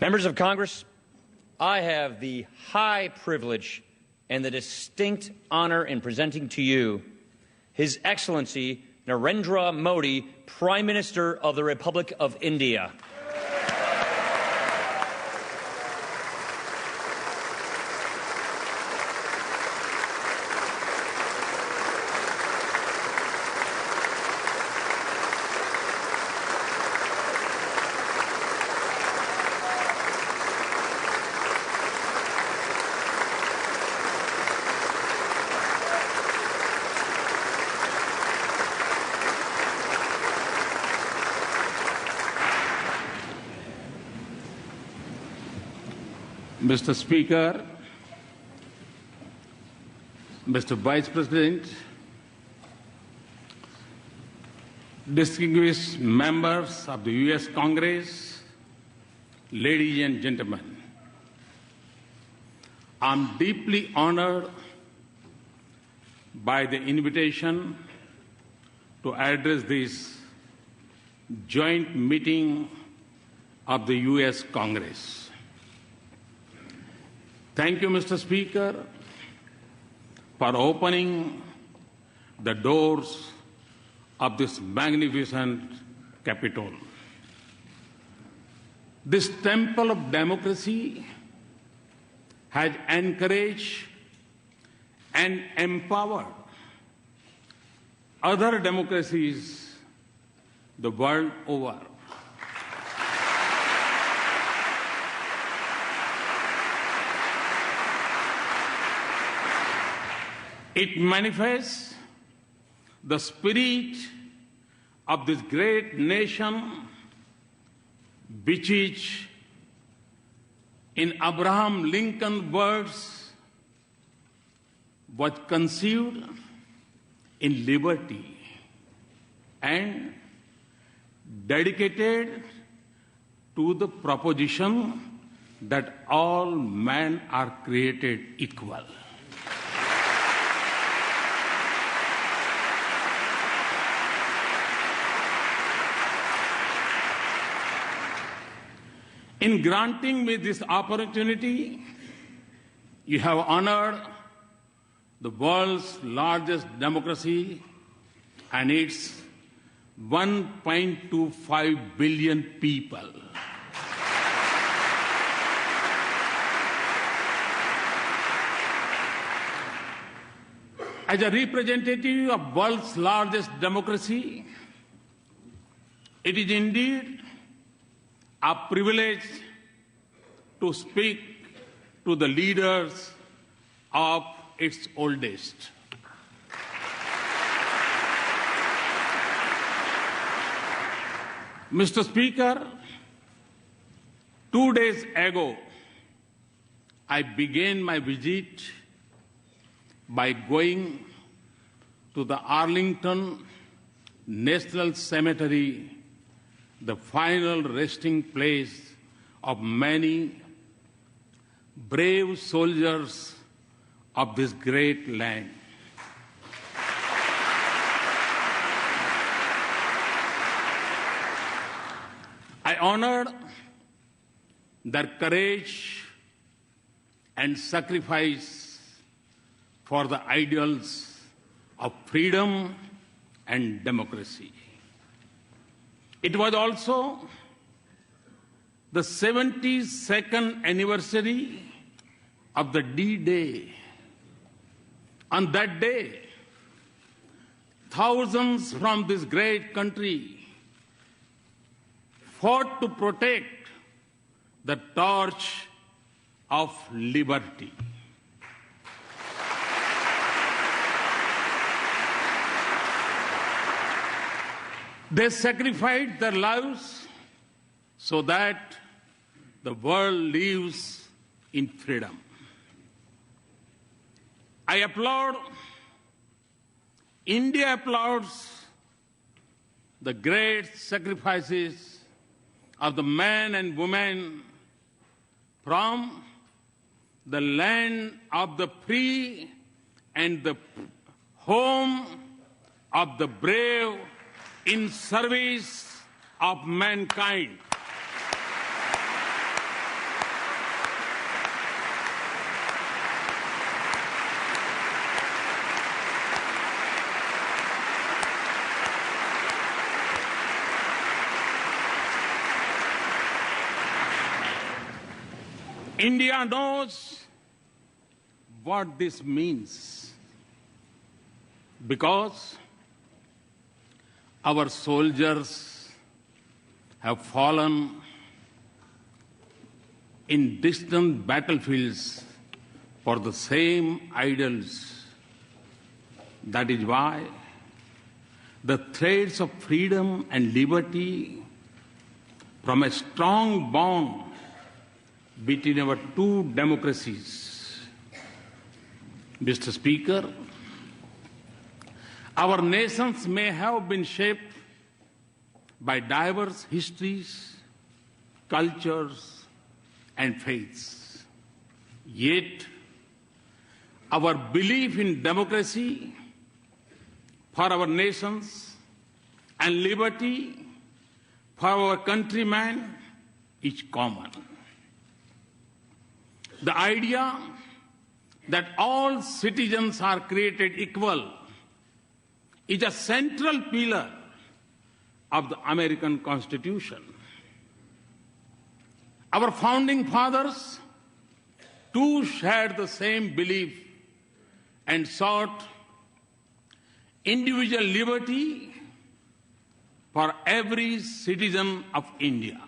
Members of Congress, I have the high privilege and the distinct honor in presenting to you His Excellency Narendra Modi, Prime Minister of the Republic of India. Mr. Speaker, Mr. Vice President, distinguished members of the U.S. Congress, ladies and gentlemen, I'm deeply honored by the invitation to address this joint meeting of the U.S. Congress. Thank you, Mr. Speaker, for opening the doors of this magnificent Capitol. This temple of democracy has encouraged and empowered other democracies the world over. It manifests the spirit of this great nation, which is, in Abraham Lincoln's words, was conceived in liberty and dedicated to the proposition that all men are created equal. In granting me this opportunity, you have honored the world's largest democracy and its 1.25 billion people. As a representative of world's largest democracy, it is indeed a privilege to speak to the leaders of its oldest. Mr. Speaker, 2 days ago, I began my visit by going to the Arlington National Cemetery, the final resting place of many brave soldiers of this great land. I honored their courage and sacrifice for the ideals of freedom and democracy. It was also the 72nd anniversary of the D-Day. On that day, thousands from this great country fought to protect the torch of liberty. They sacrificed their lives so that the world lives in freedom. I applaud, India applauds the great sacrifices of the men and women from the land of the free and the home of the brave in service of mankind. India knows what this means because our soldiers have fallen in distant battlefields for the same ideals. That is why the threads of freedom and liberty from a strong bond between our two democracies. Mr. Speaker, our nations may have been shaped by diverse histories, cultures, and faiths. Yet, our belief in democracy for our nations and liberty for our countrymen is common. The idea that all citizens are created equal is a central pillar of the American Constitution. Our founding fathers too shared the same belief and sought individual liberty for every citizen of India.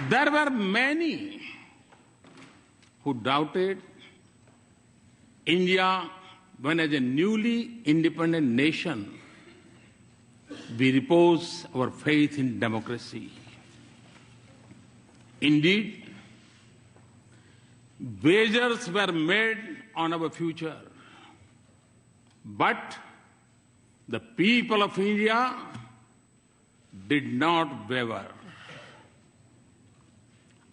There were many who doubted India when, as a newly independent nation, we repose our faith in democracy. Indeed, wagers were made on our future, but the people of India did not waver.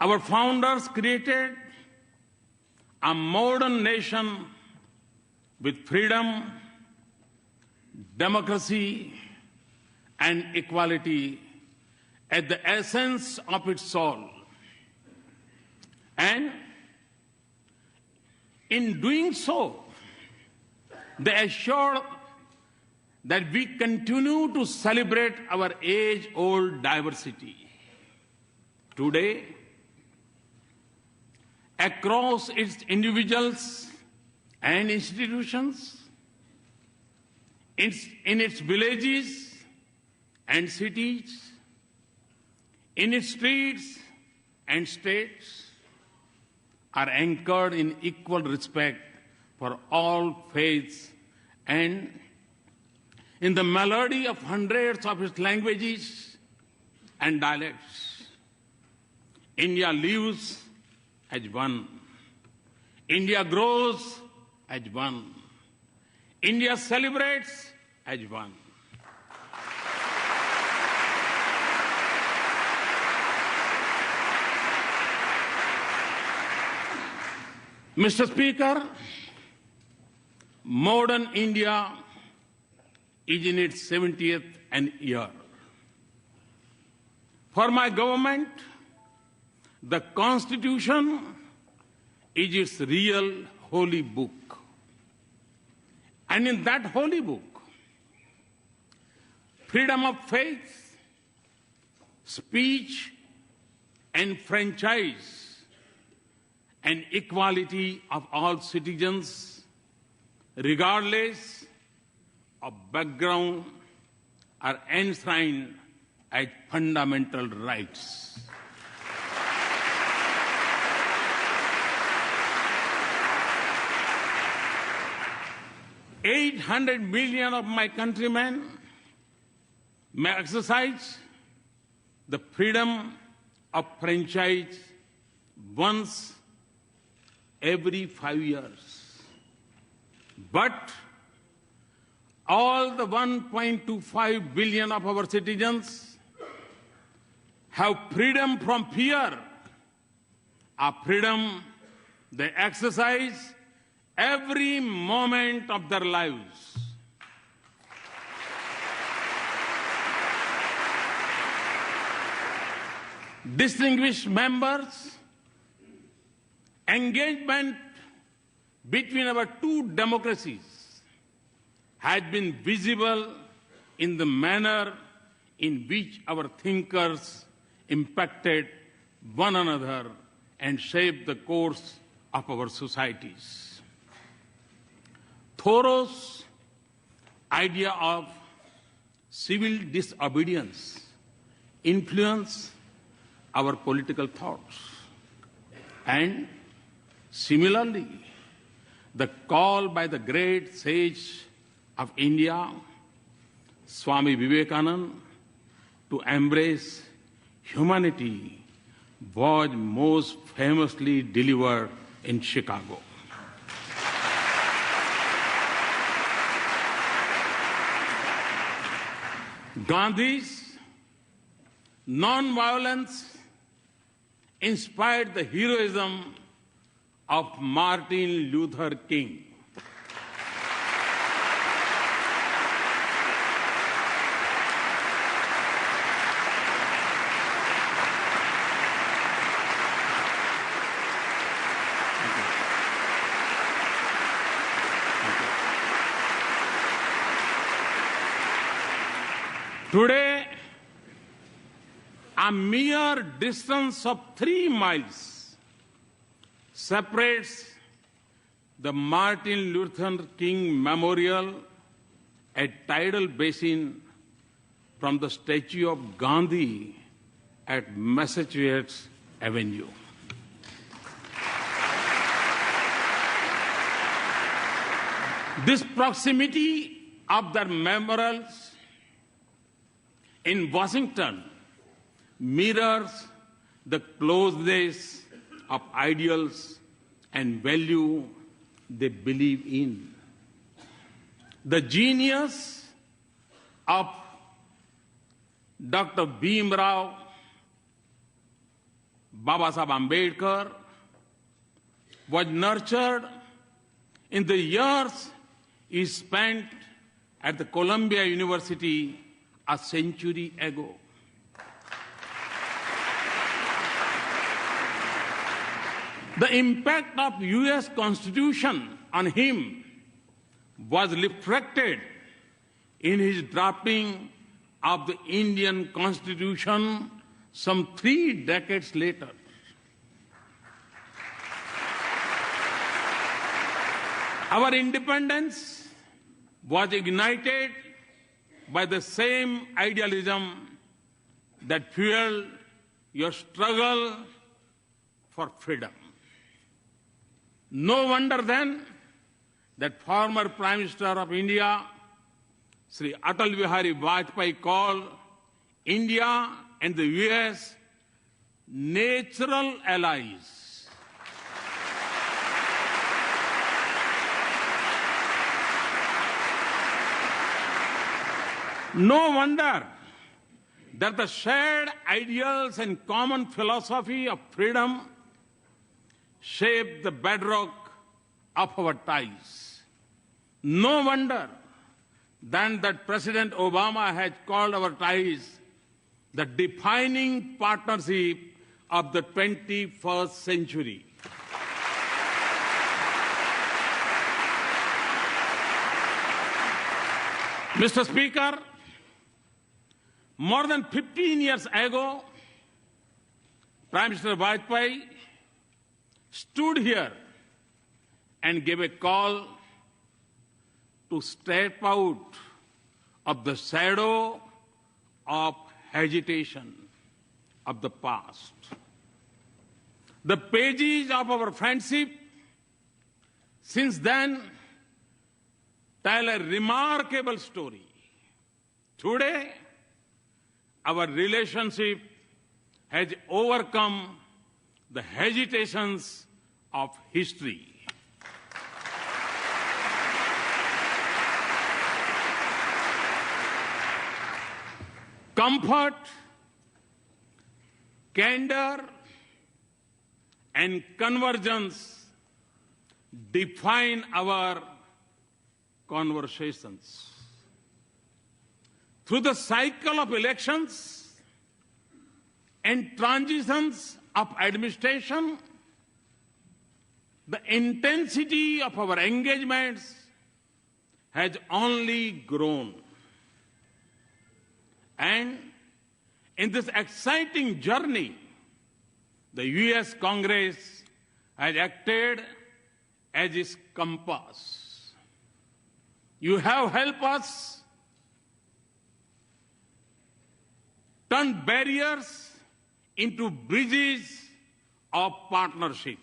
Our founders created a modern nation with freedom, democracy, and equality at the essence of its soul. And in doing so, they assured that we continue to celebrate our age-old diversity. Today, across its individuals and institutions, in its villages and cities, in its streets and states, are anchored in equal respect for all faiths and in the melody of hundreds of its languages and dialects. India lives as one. India grows as one. India celebrates as one. Mr. Speaker, modern India is in its 70th year. For my government, the Constitution is its real holy book. And in that holy book, freedom of faith, speech, and franchise, and equality of all citizens, regardless of background, are enshrined as fundamental rights. $800 million of my countrymen may exercise the freedom of franchise once every 5 years. But all the 1.25 billion of our citizens have freedom from fear, a freedom they exercise every moment of their lives. Distinguished members, engagement between our two democracies has been visible in the manner in which our thinkers impacted one another and shaped the course of our societies. Thoreau's idea of civil disobedience influenced our political thoughts. And similarly, the call by the great sage of India, Swami Vivekananda, to embrace humanity was most famously delivered in Chicago. Gandhi's non-violence inspired the heroism of Martin Luther King. Today, a mere distance of 3 miles separates the Martin Luther King Memorial at Tidal Basin from the statue of Gandhi at Massachusetts Avenue. This proximity of their memorials in Washington mirrors the closeness of ideals and value they believe in. The genius of Dr. Bhimrao Babasaheb Ambedkar was nurtured in the years he spent at the Columbia University a century ago. The impact of U.S. Constitution on him was reflected in his drafting of the Indian Constitution some 3 decades later. Our independence was ignited by the same idealism that fueled your struggle for freedom. No wonder then that former Prime Minister of India, Sri Atal Bihari Vajpayee, called India and the US natural allies. No wonder that the shared ideals and common philosophy of freedom shape the bedrock of our ties. No wonder then that President Obama has called our ties the defining partnership of the 21st century. Mr. Speaker, more than 15 years ago, Prime Minister Vajpayee stood here and gave a call to step out of the shadow of hesitation of the past. The pages of our friendship since then tell a remarkable story. Today, our relationship has overcome the hesitations of history. Comfort, candor, and convergence define our conversations. Through the cycle of elections and transitions of administration, the intensity of our engagements has only grown. And In this exciting journey, the U.S. Congress has acted as its compass. You have helped us turn barriers into bridges of partnership.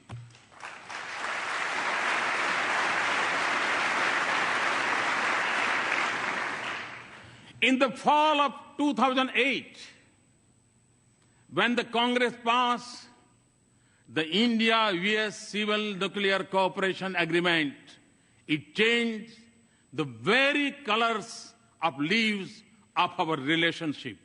In the fall of 2008, when the Congress passed the India-US Civil Nuclear Cooperation Agreement, it changed the very colors of leaves of our relationship.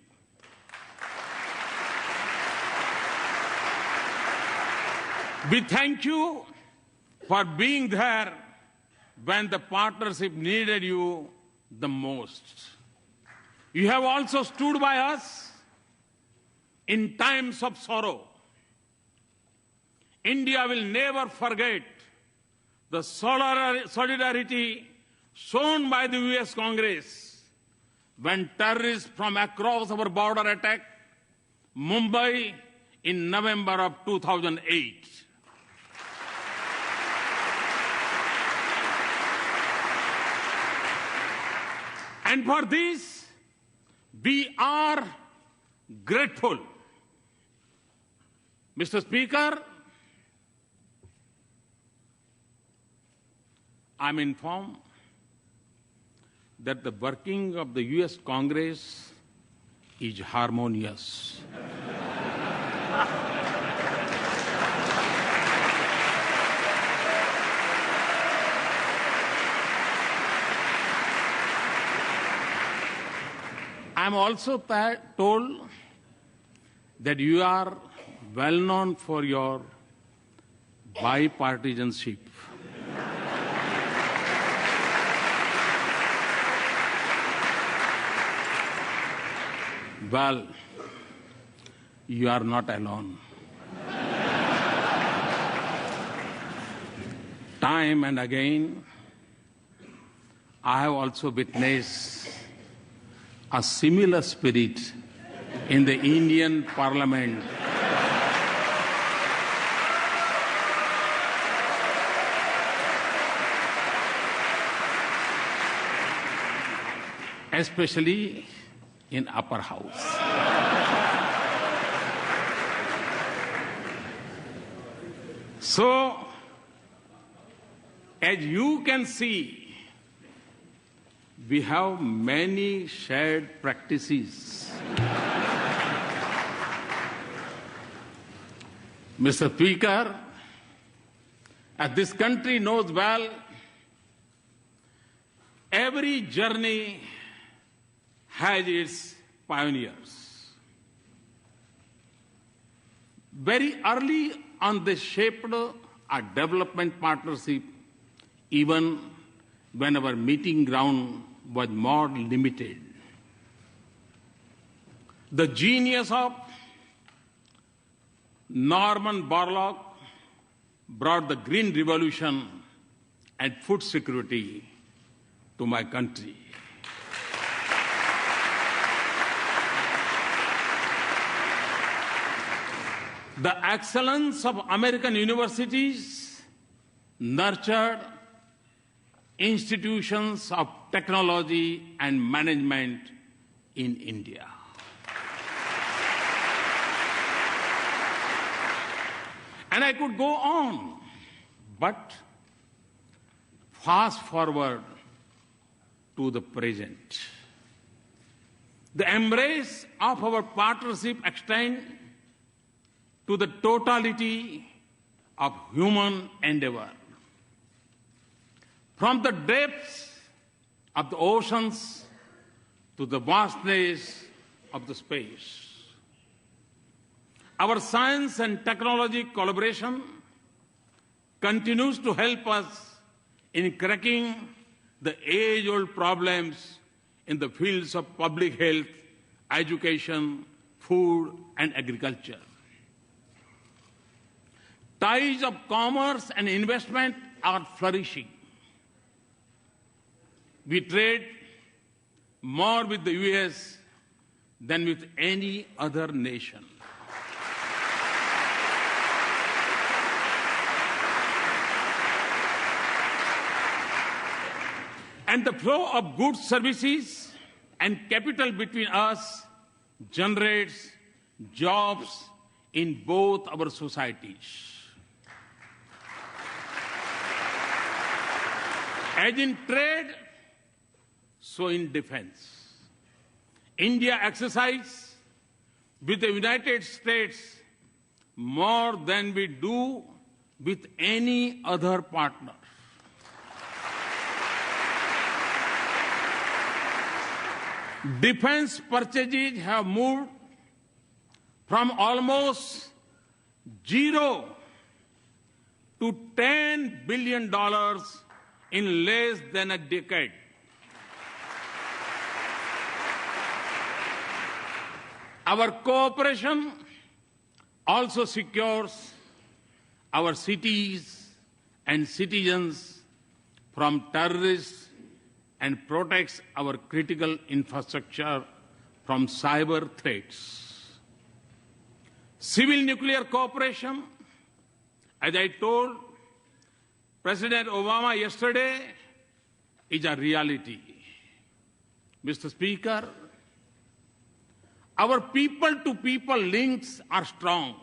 We thank you for being there when the partnership needed you the most. You have also stood by us in times of sorrow. India will never forget the solidarity shown by the U.S. Congress when terrorists from across our border attacked Mumbai in November of 2008. And for this, we are grateful. Mr. Speaker, I'm informed that the working of the U.S. Congress is harmonious. I'm also told that you are well known for your bipartisanship. Well, you are not alone. Time and again, I have also witnessed a similar spirit in the Indian Parliament. Especially in upper house. So, as you can see, we have many shared practices. Mr. Speaker, as this country knows well, every journey has its pioneers. Very early on, they shaped a development partnership, even when our meeting ground was more limited. The genius of Norman Borlaug brought the Green Revolution and food security to my country. The excellence of American universities nurtured institutions of technology and management in India. And I could go on, but fast forward to the present. The embrace of our partnership extends to the totality of human endeavor. From the depths of the oceans to the vastness of the space. Our science and technology collaboration continues to help us in cracking the age-old problems in the fields of public health, education, food, and agriculture. Ties of commerce and investment are flourishing. We trade more with the U.S. than with any other nation. And the flow of goods, services, and capital between us generates jobs in both our societies. As in trade, so in defense. India exercises with the United States more than we do with any other partner. Defense purchases have moved from almost zero to $10 billion in less than a decade. Our cooperation also secures our cities and citizens from terrorists and protects our critical infrastructure from cyber threats. Civil nuclear cooperation, as I told President Obama yesterday, is a reality. Mr. Speaker, our people-to-people links are strong,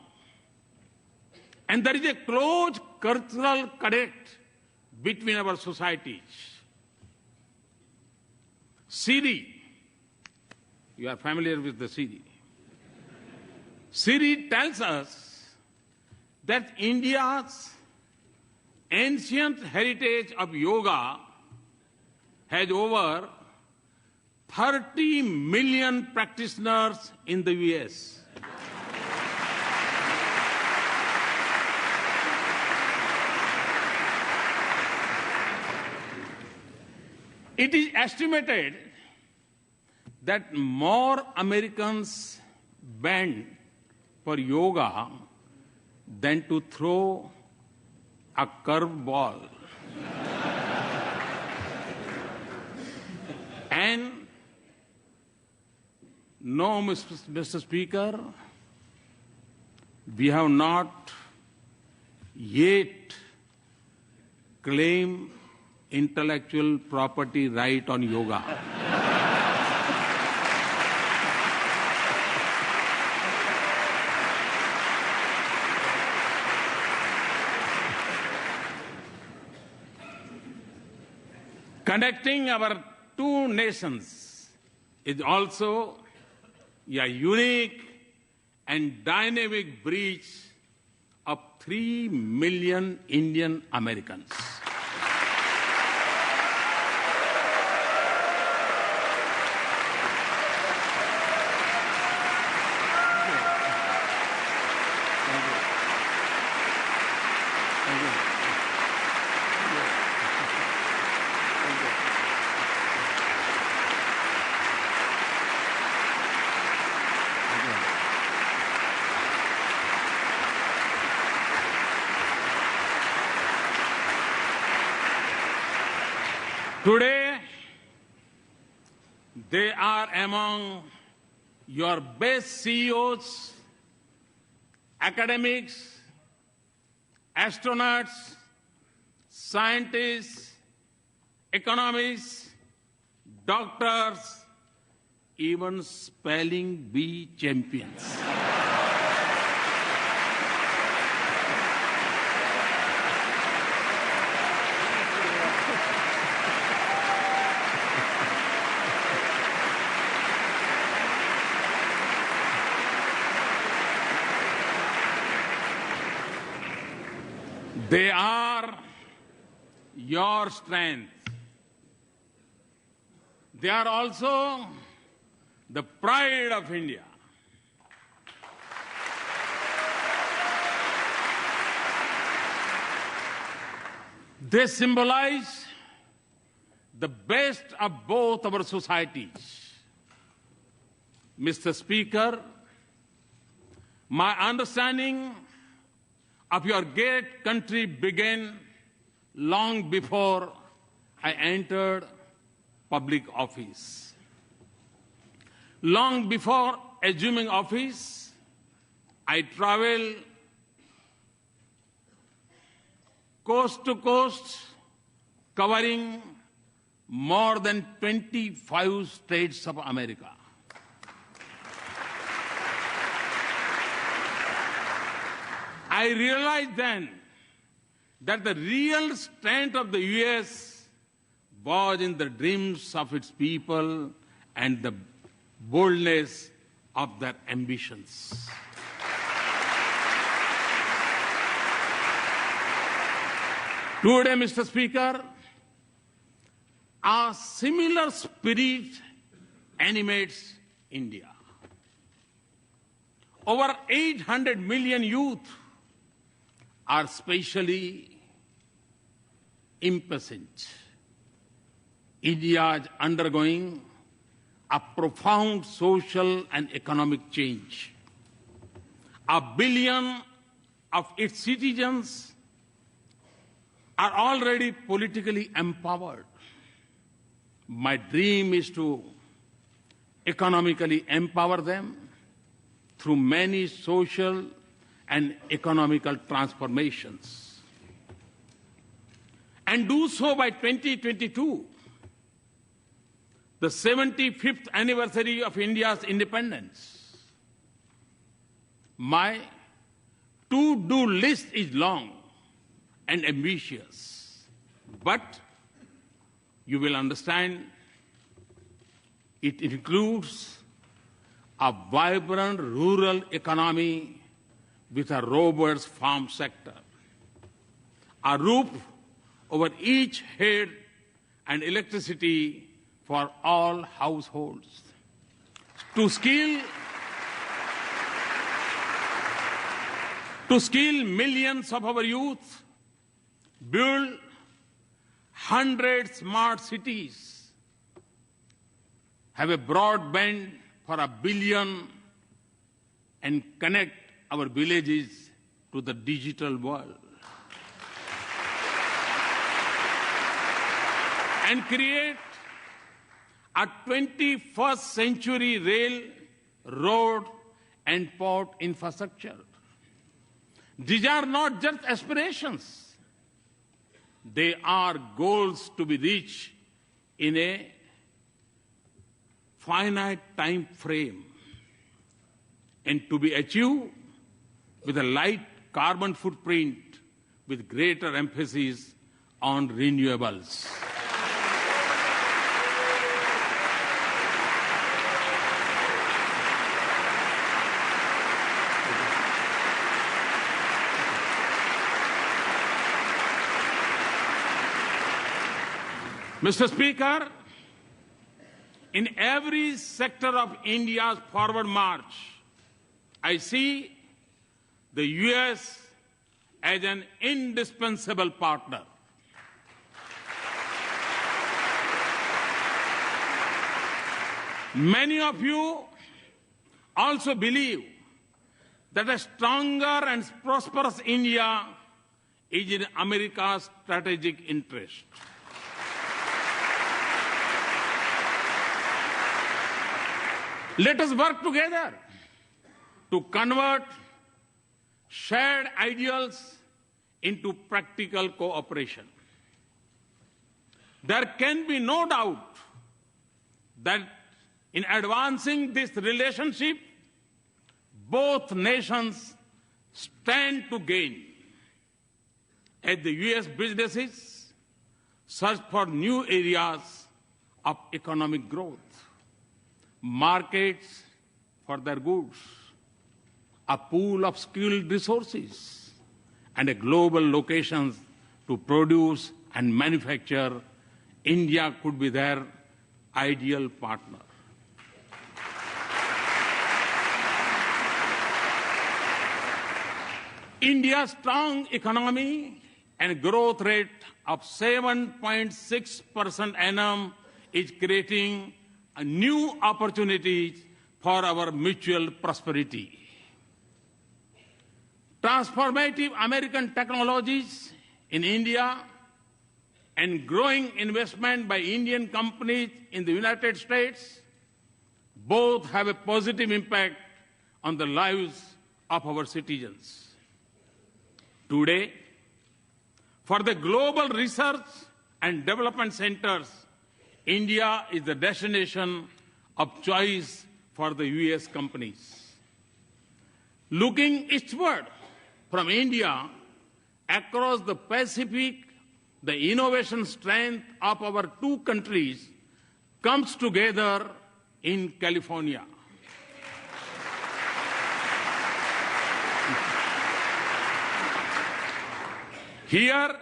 and there is a close cultural connect between our societies. Siri, you are familiar with the Siri. Siri tells us that India's ancient heritage of yoga has over 30 million practitioners in the US. It is estimated that more Americans bend for yoga than to throw a curveball. And no, Mr. Speaker, we have not yet claimed intellectual property right on yoga. Connecting our two nations is also a unique and dynamic bridge of 3 million Indian Americans. Today, they are among your best CEOs, academics, astronauts, scientists, economists, doctors, even spelling bee champions. They are your strength. They are also the pride of India. They symbolize the best of both our societies. Mr. Speaker, my understanding of your great country began long before I entered public office. Long before assuming office, I traveled coast to coast, covering more than 25 states of America. I realized then that the real strength of the U.S. was in the dreams of its people and the boldness of their ambitions. Today, Mr. Speaker, a similar spirit animates India. Over 800 million youth are spatially impatient. India is undergoing a profound social and economic change. 1 billion of its citizens are already politically empowered. My dream is to economically empower them through many social and economical transformations, and do so by 2022, the 75th anniversary of India's independence. My to-do list is long and ambitious, but you will understand it includes a vibrant rural economy with a robust farm sector, a roof over each head, and electricity for all households. To skill millions of our youth, build 100 smart cities, have a broadband for 1 billion, and connect our villages to the digital world. And create a 21st century rail, road, and port infrastructure. These are not just aspirations. They are goals to be reached in a finite time frame and to be achieved with a light carbon footprint with greater emphasis on renewables. Mr. Speaker, in every sector of India's forward march, I see the U.S. as an indispensable partner. Many of you also believe that a stronger and prosperous India is in America's strategic interest. Let us work together to convert shared ideals into practical cooperation. There can be no doubt that in advancing this relationship, both nations stand to gain as the U.S. businesses search for new areas of economic growth, markets for their goods, a pool of skilled resources, and a global locations to produce and manufacture. India could be their ideal partner. India's strong economy and growth rate of 7.6% annum is creating a new opportunities for our mutual prosperity. Transformative American technologies in India and growing investment by Indian companies in the United States Both have a positive impact on the lives of our citizens. Today, for the global research and development centers, India is the destination of choice for the US companies. Looking eastward from India, across the Pacific, the innovation strength of our two countries comes together in California. Here,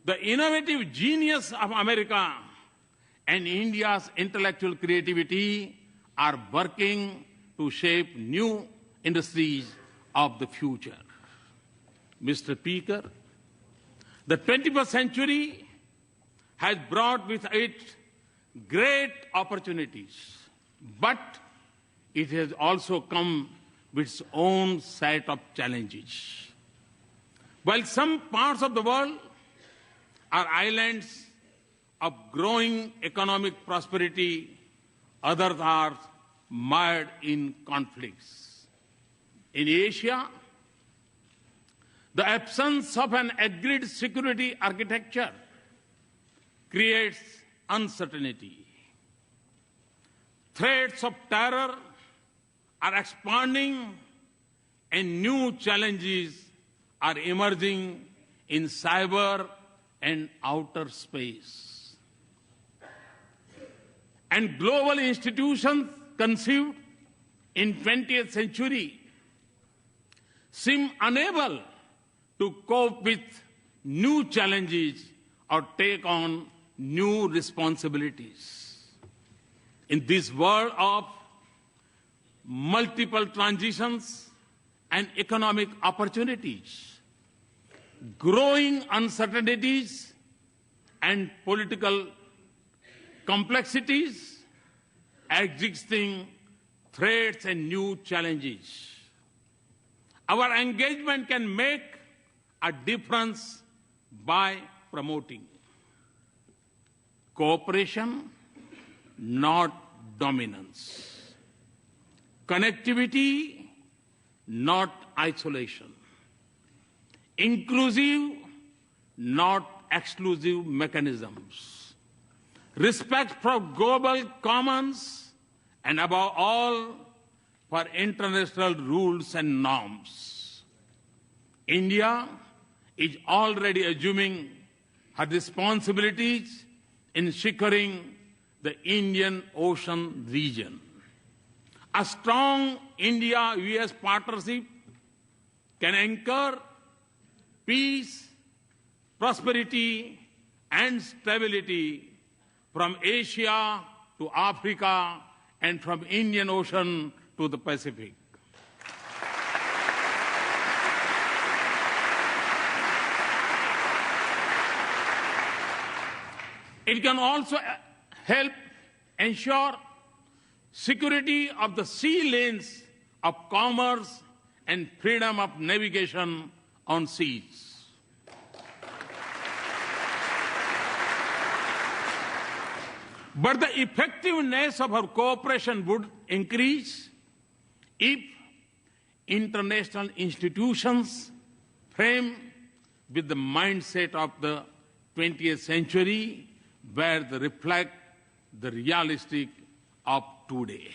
the innovative genius of America and India's intellectual creativity are working to shape new industries of the future. Mr. Speaker, the 21st century has brought with it great opportunities, but it has also come with its own set of challenges. While some parts of the world are islands of growing economic prosperity, others are mired in conflicts. In Asia, the absence of an agreed security architecture creates uncertainty. Threats of terror are expanding and new challenges are emerging in cyber and outer space. And global institutions conceived in 20th century seem unable to cope with new challenges or take on new responsibilities. In this world of multiple transitions and economic opportunities, growing uncertainties and political complexities, existing threats and new challenges, our engagement can make a difference by promoting cooperation, not dominance, connectivity, not isolation, inclusive, not exclusive mechanisms, respect for global commons, and above all, for international rules and norms. India is already assuming her responsibilities in securing the Indian Ocean region. A strong India-US partnership can anchor peace, prosperity, and stability from Asia to Africa and from Indian Ocean to the Pacific. It can also help ensure security of the sea lanes of commerce and freedom of navigation on seas. But the effectiveness of our cooperation would increase if international institutions frame with the mindset of the 20th century, where they reflect the realistic of today.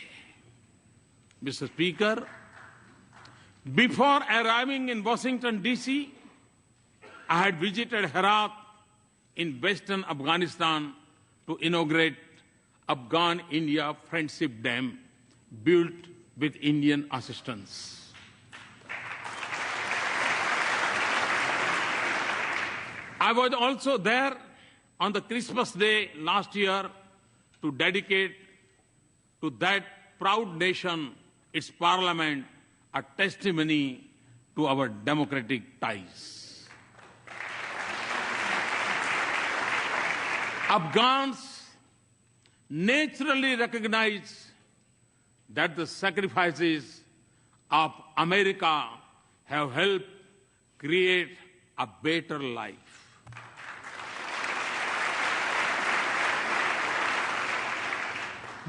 Mr. Speaker, before arriving in Washington, D.C., I had visited Herat in western Afghanistan to inaugurate Afghan-India Friendship Dam built with Indian assistance. I was also there on the Christmas Day last year to dedicate to that proud nation, its parliament, a testimony to our democratic ties. Afghans naturally recognize that the sacrifices of America have helped create a better life.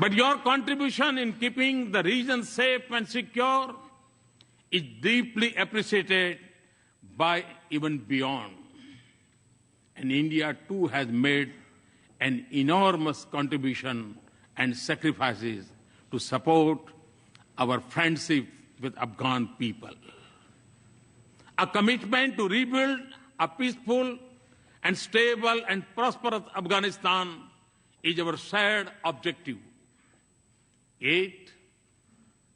But your contribution in keeping the region safe and secure is deeply appreciated by even beyond. And India too has made an enormous contribution and sacrifices to support our friendship with Afghan people. A commitment to rebuild a peaceful and stable and prosperous Afghanistan is our shared objective. Yet,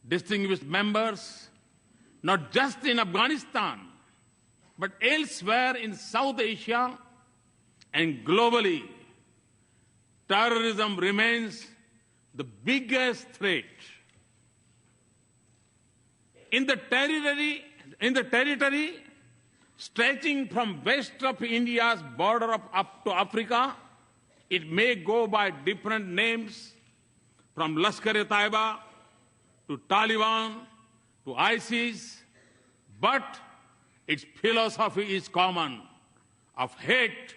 distinguished members, not just in Afghanistan, but elsewhere in South Asia and globally, terrorism remains the biggest threat. In the territory stretching from west of India's border up to Africa, it may go by different names, from Lashkar-e-Taiba to Taliban to ISIS, but its philosophy is common, of hate,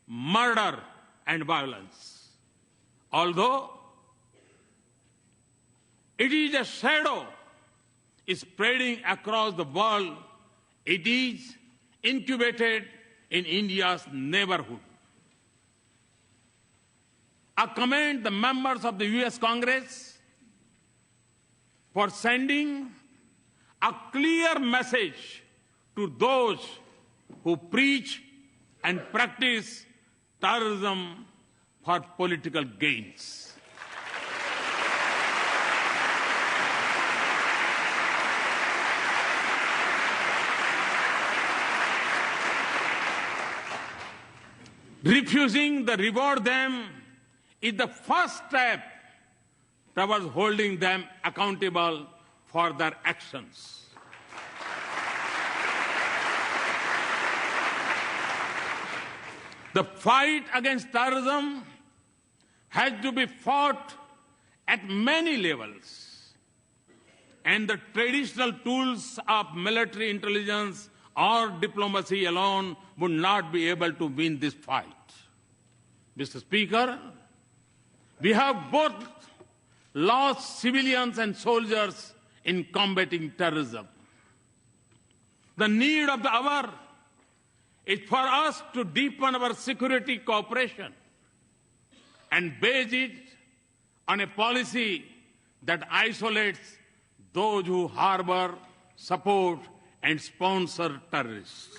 murder, and violence. Although it is a shadow spreading across the world, it is incubated in India's neighborhood. I commend the members of the U.S. Congress for sending a clear message to those who preach and practice terrorism for political gains. Refusing to reward them is the first step towards holding them accountable for their actions. The fight against terrorism has to be fought at many levels, and the traditional tools of military intelligence or diplomacy alone would not be able to win this fight. Mr. Speaker, we have both lost civilians and soldiers in combating terrorism. The need of the hour is for us to deepen our security cooperation and base it on a policy that isolates those who harbor, support, and sponsor terrorists.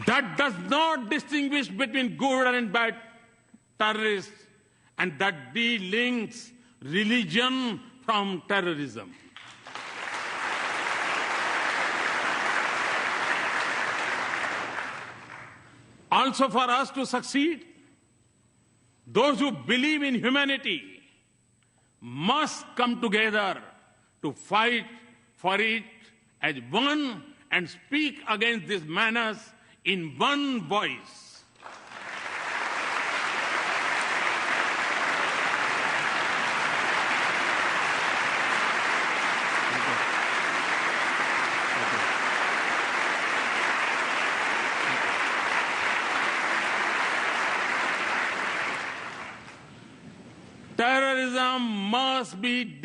That does not distinguish between good and bad terrorists, and that delinks religion from terrorism. Also, for us to succeed, those who believe in humanity must come together to fight for it as one and speak against this menace in one voice. Terrorism must be